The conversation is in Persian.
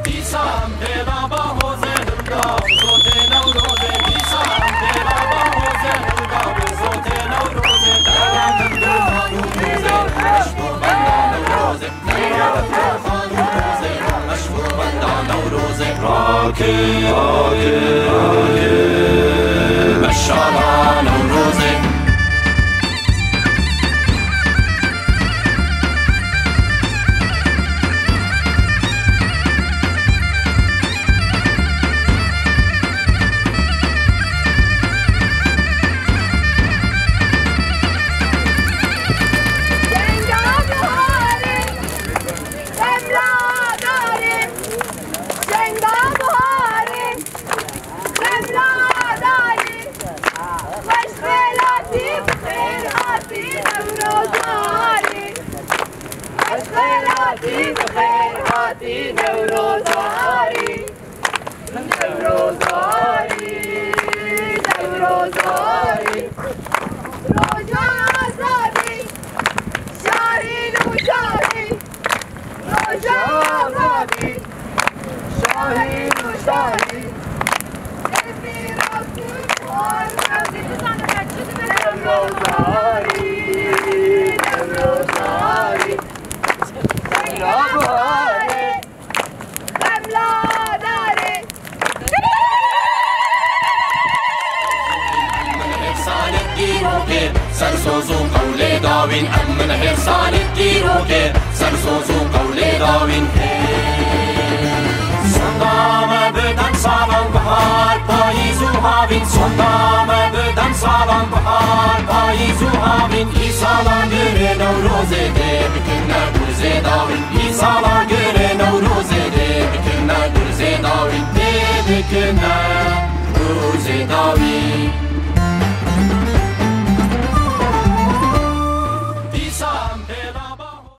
بیسام تیرا با حوزه هلگا زوت نوروزه بیسام تیرا با حوزه هلگا زوت نوروزه درام نوروزه مشمو بندان نوروزه درام نوروزه مشمو بندان نوروزه راکی مشالا نوروزه خيراتي نوروزاري نوروزاري نوروزاري روزازادي شاهين وشاهي روزازادي شاهين وشاهي نوروزاري نوروزاري سرسوزو قول داوين أمن حرصان الديروك سرسوزو قول داوين صندام بدن سالان بحار پاییزو هاوین صندام بدن سالان بحار پاییزو هاوین ای سالان بره نوروز ده